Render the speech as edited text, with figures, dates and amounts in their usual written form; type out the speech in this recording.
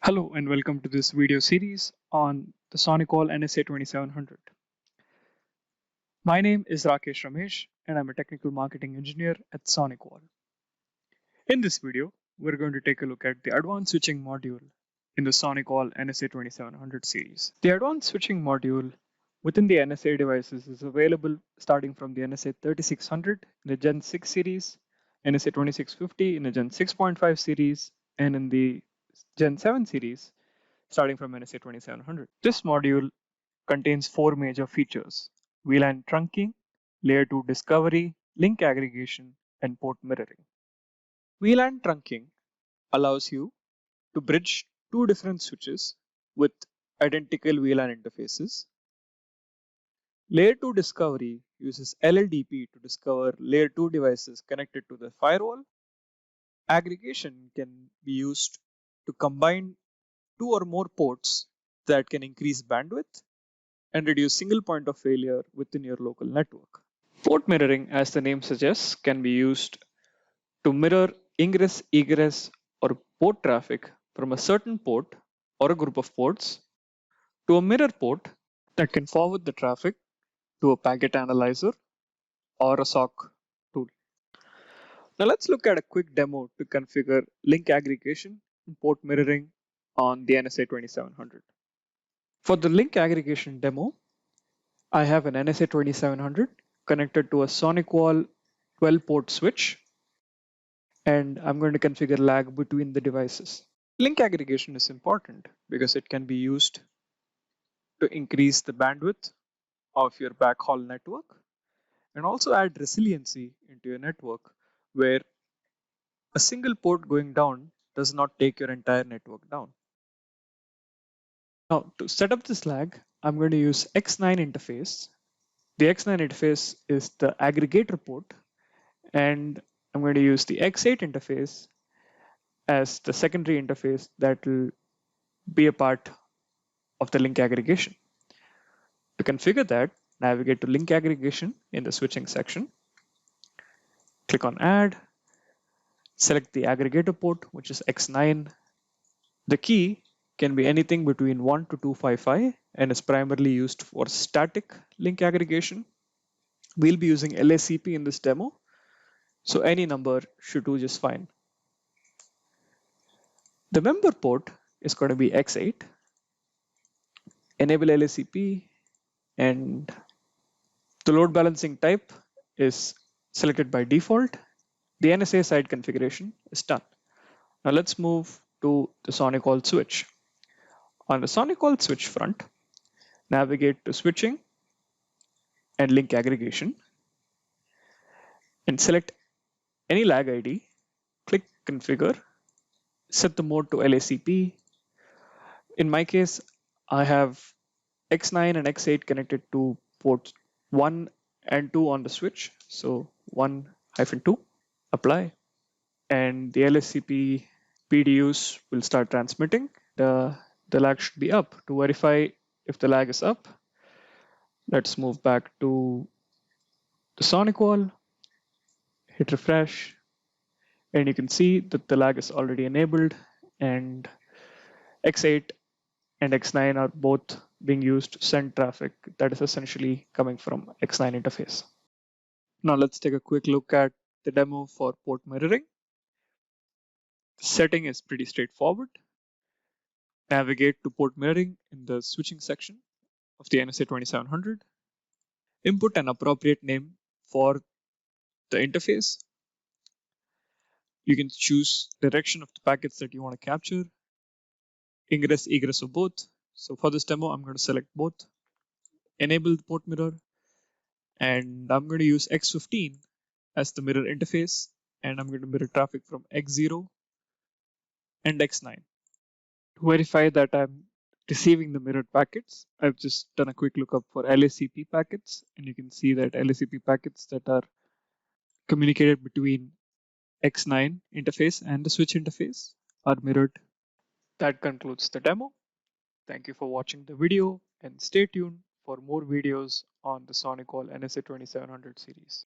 Hello and welcome to this video series on the Sonicall NSA 2700. My name is Rakesh Ramesh and I'm a technical marketing engineer at Sonicall. In this video, we're going to take a look at the advanced switching module in the Sonicall NSA 2700 series. The advanced switching module within the NSA devices is available starting from the NSA 3600 in the Gen 6 series, NSA 2650 in the Gen 6.5 series, and in the Gen 7 series starting from NSA 2700. This module contains four major features: VLAN trunking, layer 2 discovery, link aggregation, and port mirroring. VLAN trunking allows you to bridge two different switches with identical VLAN interfaces. Layer 2 discovery uses LLDP to discover layer 2 devices connected to the firewall. Aggregation can be used to combine two or more ports that can increase bandwidth and reduce single point of failure within your local network. Port mirroring, as the name suggests, can be used to mirror ingress, egress, or port traffic from a certain port or a group of ports to a mirror port that can forward the traffic to a packet analyzer or a SOC tool. Now let's look at a quick demo to configure link aggregation and port mirroring on the NSA 2700. For the link aggregation demo, I have an NSA 2700 connected to a SonicWall 12 port switch, and I'm going to configure lag between the devices. Link aggregation is important because it can be used to increase the bandwidth of your backhaul network and also add resiliency into your network where a single port going down does not take your entire network down. Now, to set up this lag, I'm going to use X9 interface. The X9 interface is the aggregator port, and I'm going to use the X8 interface as the secondary interface that will be a part of the link aggregation. To configure that, navigate to link aggregation in the switching section, click on add, select the aggregator port, which is X9. The key can be anything between 1 to 255 and is primarily used for static link aggregation. We'll be using LACP in this demo, so any number should do just fine. The member port is going to be X8. Enable LACP, and the load balancing type is selected by default. The NSA side configuration is done. Now let's move to the SonicWall switch. On the SonicWall switch front, navigate to switching and link aggregation and select any lag ID, click configure, set the mode to LACP. In my case, I have X9 and X8 connected to ports 1 and 2 on the switch. So 1-2, apply, and the LACP PDUs will start transmitting. The lag should be up. To verify if the lag is up, let's move back to the SonicWall, hit refresh, and you can see that the lag is already enabled, and X8 and X9 are both being used to send traffic that is essentially coming from X9 interface. Now let's take a quick look at the demo for port mirroring. The setting is pretty straightforward. Navigate to port mirroring in the switching section of the NSA 2700. Input an appropriate name for the interface. You can choose direction of the packets that you want to capture, ingress, egress, or both. So for this demo, I'm going to select both. Enable the port mirror, and I'm going to use X15 as the mirror interface, and I'm going to mirror traffic from X0 and X9. To verify that I'm receiving the mirrored packets, I've just done a quick lookup for LACP packets, and you can see that LACP packets that are communicated between X9 interface and the switch interface are mirrored. That concludes the demo. Thank you for watching the video, and stay tuned for more videos on the SonicWall NSA 2700 series.